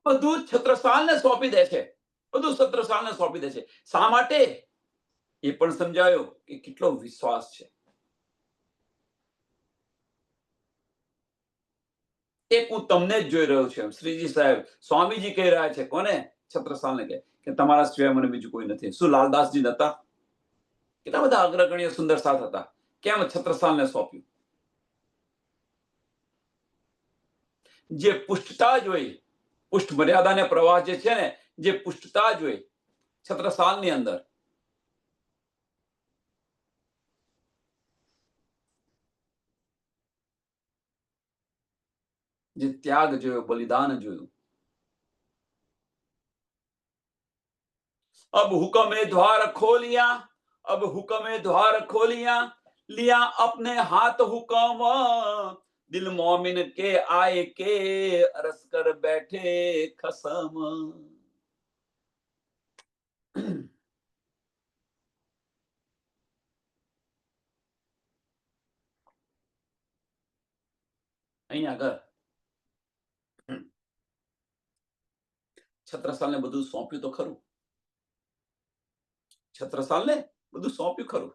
બધું છત્રસાલને સોંપી દે છે, બધું છત્રસાલને સોંપી દે છે. શા માટે? એ પણ સમજાયો કે કેટલો વિશ્વાસ છે. એક હું તમને જ જોઈ રહ્યો છું. શ્રીજી સાહેબ સ્વામીજી કહી રહ્યા છે, કોને? છત્રસાલને કે તમારા સિવાય મને બીજું કોઈ નથી. શું લાલદાસજી નતા? કેટલા બધા અગ્રગણ્ય સુંદર સાથ હતા. કેમ છત્રસાલને સોંપ્યું? જે પુષ્ટતા જોઈ, પુષ્ટ મર્યાદાને પ્રવાહ જે છે ને, જે પુષ્ટતા જોઈ છત્રસાલની અંદર, જે ત્યાગ જોયો, બલિદાન જોયું. अब हुक्म द्वार खोलिया, अब हुक्म द्वार खोलिया, लिया अपने हाथ हुक्म, दिल मोमिन के आए के अरस कर बैठे खसम. અહીંયા આગળ છત્રસાલને બધું સોંપ્યું તો ખરું, છત્રસાલને બધું સોંપ્યું ખરું.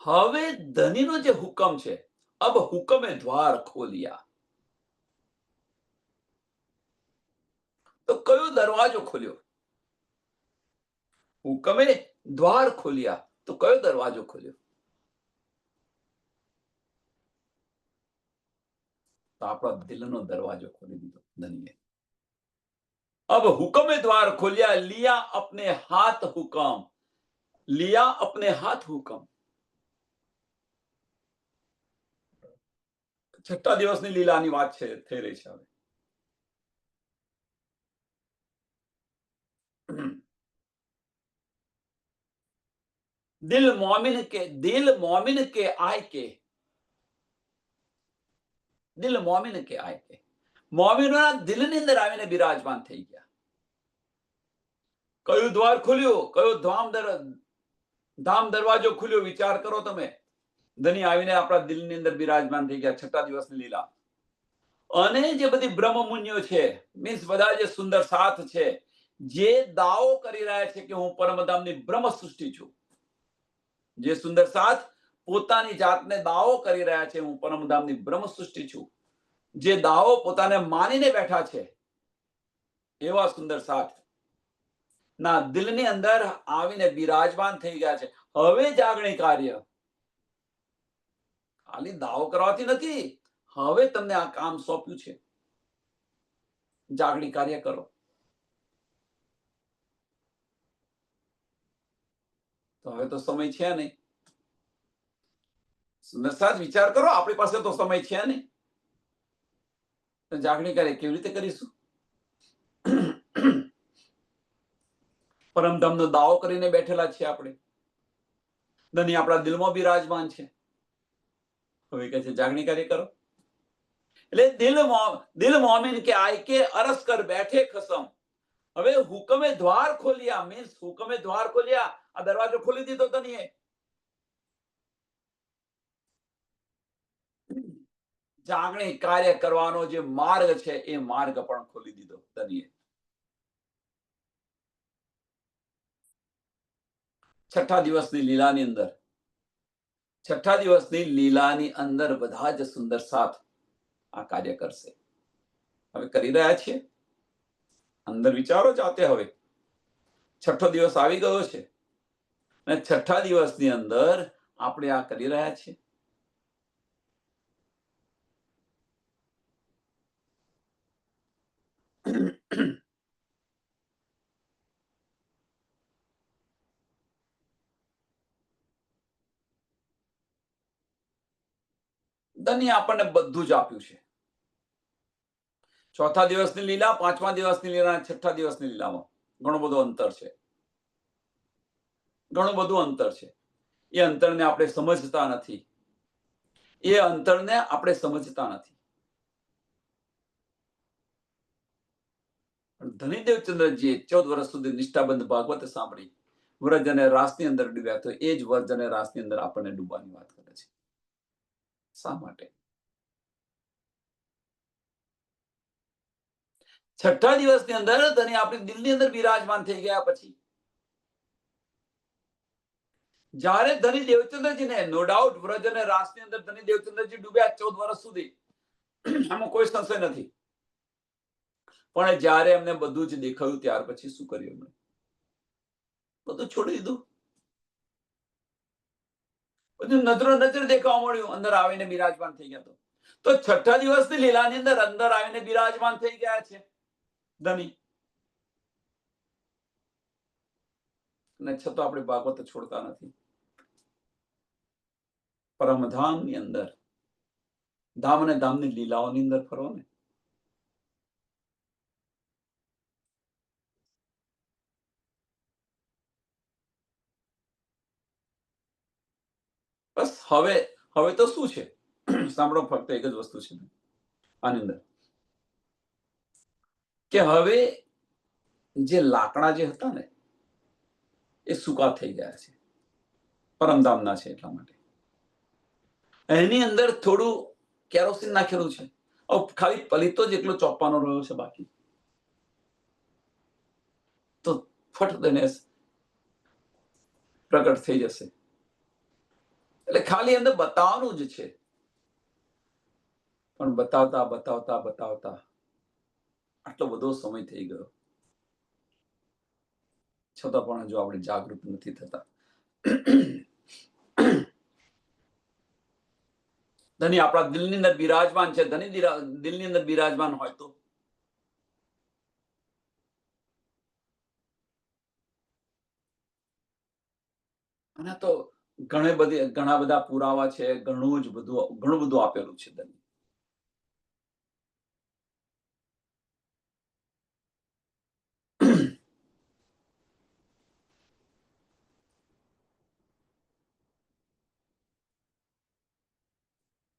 હવે ધનીનો જે હુકમ છે, અબ હુકમે દ્વાર ખોલિયા, તો કયો દરવાજો ખોલ્યો? હુકમે દ્વાર ખોલિયા, તો કયો દરવાજો ખોલ્યો? તો આપણા દિલનો દરવાજો ખોલી દીધો ધનીએ. अब हुक्म द्वार खोलिया, लिया अपने हाथ हुक्म, लिया अपने हाथ हुक्म. છઠ્ઠા દિવસની લીલાની વાત છે, થઈ રહી છે હવે. દિલ મોમિન કે આય કે, દિલ મોમિન કે આય કે, મોમિનોના દિલની અંદર આવીને બિરાજમાન થઈ ગયા. કયું દ્વાર ખુલ્યું? કયો ધામ દરવાજો ખુલ્યો? વિચાર કરો તમે. ધની આવીને આપણા દિલની અંદર બિરાજમાન થઈ ગયા. છઠ્ઠા દિવસની લીલા. અને જે બધી બ્રહ્મમુનિઓ છે, મીન્સ બધા જે સુંદર સાથ છે, જે દાવો કરી રહ્યા છે કે હું પરમધામની બ્રહ્મ સૃષ્ટિ છું, જે સુંદર સાથ પોતાની જાતને દાવો કરી રહ્યા છે હું પરમધામની બ્રહ્મ સૃષ્ટિ છું, જે દાવો પોતાને માનીને બેઠા છે, એવા સુંદર સાથ ના દિલની અંદર આવીને બિરાજમાન થઈ ગયા છે. હવે જાગણી કાર્ય ખાલી દાવો કરવાથી નથી. હવે તમને આ કામ સોંપ્યું છે, જાગણી કાર્ય કરો. તો હવે તો સમય છે નહીં. સુંદર સાથ વિચાર કરો, આપણી પાસે તો સમય છે નહીં. જાગણી કાર્ય કેવી રીતે કરીશું? પરમધામનો દાવો કરીને બેઠેલા છીએ આપણે. ધની આપણા દિલમાં બિરાજમાન છે. હવે કહે છે જાગણી કાર્ય કરો. એટલે દિલ મોમિન કે આય કે અરસ કર બેઠે ખસમ. હવે હુકમે દ્વાર ખોલ્યા, મીન્સ હુકમે દ્વાર ખોલ્યા, આ દરવાજો ખોલી દીધો ધનીએ. જાગણી કાર્ય કરવાનો જે માર્ગ છે, એ માર્ગ પણ ખોલી દીધો ધનીએ. છઠ્ઠા દિવસની લીલાની અંદર, છઠ્ઠા દિવસની લીલાની અંદર બધા જ સુંદર સાથ આ કાર્ય કરશે. હવે કરી રહ્યા છીએ. અંદર વિચારો જાતે. હવે છઠ્ઠો દિવસ આવી ગયો છે અને છઠ્ઠા દિવસની અંદર આપણે આ કરી રહ્યા છીએ. ધની આપણને બધું જ આપ્યું છે. ચોથા દિવસની લીલા, પાંચમા દિવસની લીલા, છઠ્ઠા દિવસની લીલામાં ઘણું બધું અંતર છે. ઘણું બધું અંતર છે. એ અંતરને આપણે સમજતા નથી. એ અંતરને આપણે સમજતા નથી. ધનીદેવચંદ્રજીએ 14 વર્ષ સુધી નિષ્ઠાબંધ ભાગવત સાંભળી, વ્રજ અને રાસની અંદર ડૂબ્યા. તો એ જ વ્રજ અને રાસની અંદર આપણને ડૂબવાની વાત કરે છે. શા માટે? છઠ્ઠા દિવસની અંદર ધણી આપણી દિલની અંદર બિરાજમાન થઈ ગયા પછી જ્યારે ધણી દેવચંદ્રજીને નો ડાઉટ વ્રજ અને રાસની અંદર ધણી દેવચંદ્રજી ડૂબ્યા 14 વર્ષ સુધી, આમાં કોઈ સંશય નથી. પણ જ્યારે એમને બધું જ દેખાયું ત્યાર પછી શું કર્યું? એમણે બધું છોડી દીધું. બધું નજરો નજર દેખાવા મળ્યું. અંદર આવીને બિરાજમાન થઈ ગયા. તો છઠ્ઠા દિવસની લીલાની અંદર આવીને બિરાજમાન થઈ ગયા છે ધણી. અને છતાં આપણે ભાગવત છોડતા નથી. પરમધામની અંદર ધામ અને ધામની લીલાઓની અંદર ફરો ને. બસ હવે તો શું છે? સાંભળો, ફક્ત એક જ વસ્તુ છે આની અંદર, કે હવે જે લાકડા જે હતા ને એ સૂકા થઈ ગયા છે. પરમધામના છે એટલા માટે એની અંદર થોડું કેરોસીન નાખેલું છે. ખાલી પલિતો જ એટલો ચોપવાનો રહ્યો છે, બાકી તો ફટ દઈને પ્રગટ થઈ જશે. એટલે ખાલી અંદર બતાવવાનું જ છે. પણ બતાવતા બતાવતા બતાવતા આટલો બધો સમય થઈ ગયો, છતાં પણ જો આપણે જાગૃત નથી થતા. ધણી આપણા દિલની અંદર બિરાજમાન છે. ધણી દિલની અંદર બિરાજમાન હોય તો અને તો ઘણા બધા પુરાવા છે. ઘણું બધું આપેલું છે ધણી.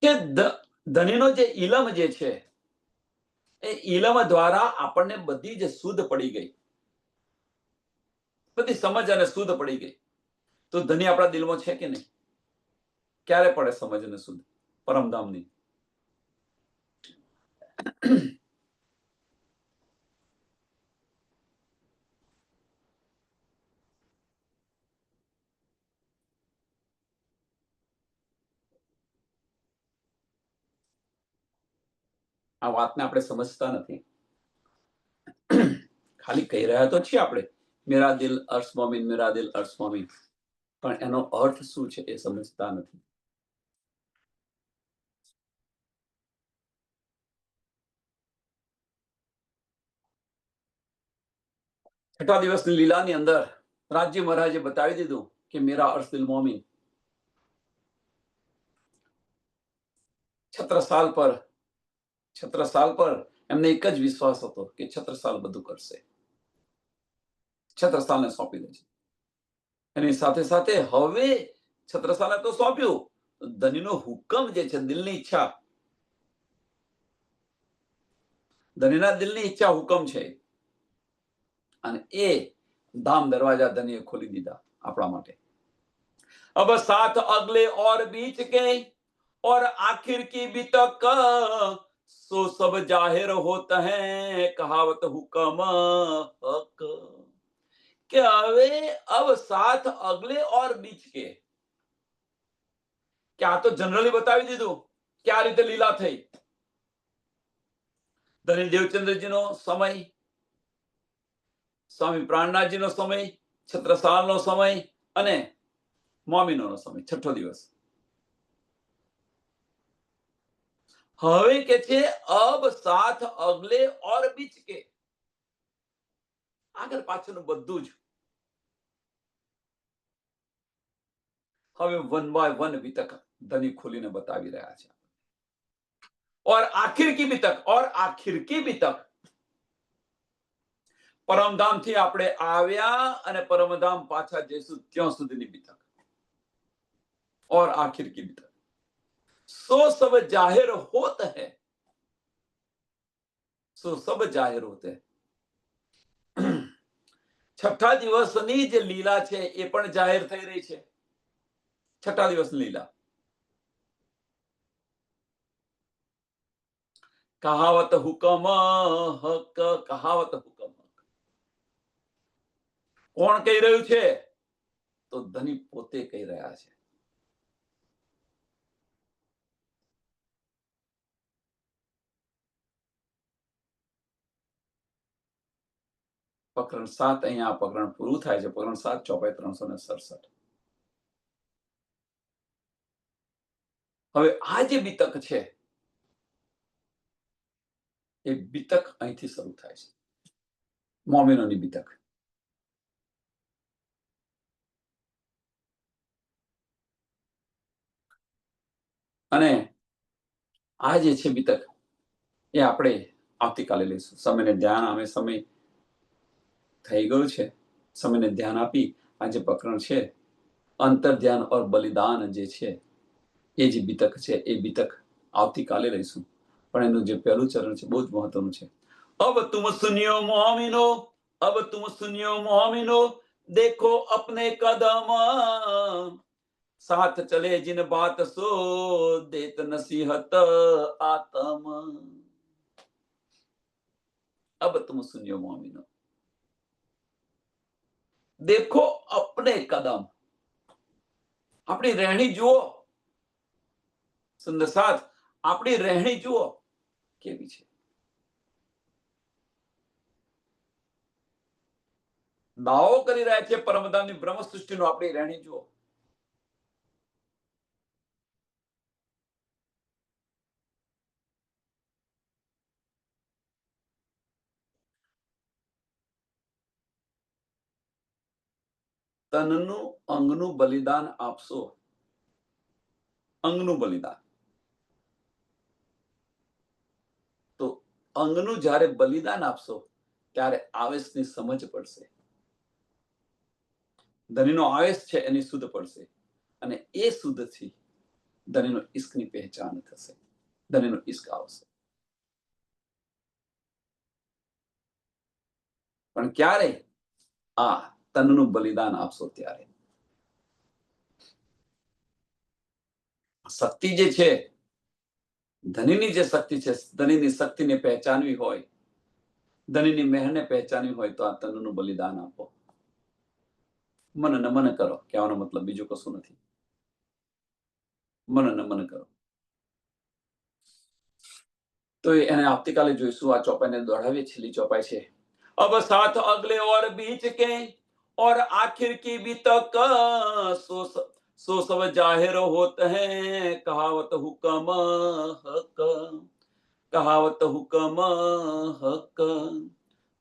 કે ધણીનો જે ઇલમ જે છે એ ઇલમ દ્વારા આપણને બધી જ શુદ્ધ પડી ગઈ, બધી સમજ અને શુદ્ધ પડી ગઈ. તો ધણી આપણા દિલમાં છે કે નહીં? ક્યારે પડે સમજ અને શુદ્ધ? પરમધામની. આ વાતને આપણે સમજતા નથી. ખાલી કહી રહ્યા તો છીએ આપણે, મેરા દિલ અર્શ મોમીન, મેરા દિલ અર્શ મોમીન, પણ એનો અર્થ શું છે એ સમજતા નથી. છઠ્ઠા દિવસની લીલાની અંદર રાજ્ય મહારાજે બતાવી દીધું કે મેરા અર્શ દિલ મોમીન. છત્રસાલ પર એમને એક જ વિશ્વાસ હતો કે છત્રસાલ બધું કરશે, છત્રસાલને સોંપી દે છે. એની સાથે સાથે હવે છત્રસાલને તો સોંપ્યું, ધણીનો હુકમ જે છે, દિલની ઈચ્છા, ધણીના દિલની ઈચ્છા હુકમ છે, અને એ ધામ દરવાજા ધણીએ ખોલી દીધા આપણા માટે. अब साथ अगले और बीच के और आखिर की भी तक सो सब जाहिर होता है कहावत हुक्म हक. કે હવે अब साथ अगले और बीच के, કે આ તો જનરલી બતાવી દીધું કે આ રીતે લીલા થઈ. ધણી દેવચંદ્રજીનો સમય, સ્વામી પ્રાણનાથજીનો સમય, છત્રસાલનો સમય અને મોમીનોનો સમય, છઠ્ઠો દિવસ. હવે કે છે અબ સાથ અગલે ઓર બીચ કે, આગળ પાછળનું બધું જ હવે વન બાય વન વિતક ધણી ખોલીને બતાવી રહ્યા છે. और आखिर की भी तक, और आखिर की भी तक, પરમધામથી આપણે આવ્યા અને પરમધામ પાછા જઈશું ત્યાં સુધીની બી તક, और आखिर की भी तक सो सब जाहिर होत है, सो सब जाहिर होते हैं. છઠ્ઠા દિવસની જે લીલા છે એ પણ જાહેર થઈ રહી છે. છઠ્ઠા દિવસની લીલા કહાવત હુકમ હક, કહાવત હુકમ હક. કોણ કહી રહ્યું છે? તો ધની પોતે કહી રહ્યા છે. પ્રકરણ 7 અહીંયા પ્રકરણ પૂરું થાય છે. પ્રકરણ 7 ચોપાઈ 367. હવે આ જે બીતક છે એ બીતક અહીંથી શરૂ થાય છે, મોમિનોની બીતક. અને આ જે છે બીતક એ આપણે આવતીકાલે લઈશું. સમયને ધ્યાન અમે સમય થઈ ગયું છે. સમયને ધ્યાન આપી આ જે પ્રકરણ છે અંતર ધ્યાન ઓર બલિદાન જે છે એ જે બીતક છે એ બીતક આવતીકાલે લઈશું. પણ એનું જે પહેલું ચરણ છે બહુ જ મહત્વનું છે. અબ તુમ સુનિયો મોમિનો, અબ તુમ સુનિયો મોમિનો, દેખો અપને કદમ, साथ चले जिन बात सो, देत नसीहत आत्म. अब तुम सुनियो मोमिनो, देखो अपने कदम. આપણી રહેણી જુઓ. સુંદર સાથ, આપણી રહેણી જુઓ કેવી છે. દાવો કરી રહ્યા છે પરમધામની બ્રહ્મ સૃષ્ટિનો. આપણી રહેણી જુઓ. તનનું અંગનું બલિદાન આપશો. અંગનું બલિદાન. તો અંગનું જ્યારે બલિદાન આપશો ત્યારે આવેશની સમજ પડશે. ધનીનો આવેશ છે એની શુદ્ધ પડશે અને એ શુદ્ધથી ધનીનો ઈશ્કની પહેચાન થશે. ધનીનો ઈશ્ક આવશે. પણ ક્યારે? આ તનનું બલિદાન આપશો ત્યારે. શક્તિ જે છે, ધનીની જે શક્તિ છે, ધનીની શક્તિને પહેચાનવી હોય, ધનીની મહેરને પહેચાનવી હોય તો આ તનનું બલિદાન આપો. મન નમન કરો. કહેવાનો મતલબ બીજું કશું નથી. મન નમન કરો. તો એને આવતીકાલે જોઈશું. આ ચોપાઈને દોડાવીએ. છેલ્લી ચોપાઈ છે. अब साथ अगले और बीच के और आखिर की भी तक सो सब जाहिर होते हैं. कहावत हुक्म हक, कहावत हुक्म हक.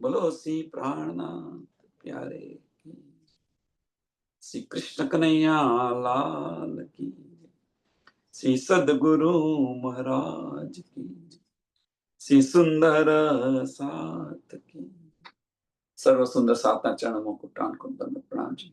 बोलो श्री प्राणनाथ प्यारे की, श्री कृष्ण कन्हैया लाल की, श्री सदगुरु महाराज की, श्री सुंदर साथ की. સર્વ સુંદર સાતના ચરણમાં કોટાન કુંદન પ્રણામ છે.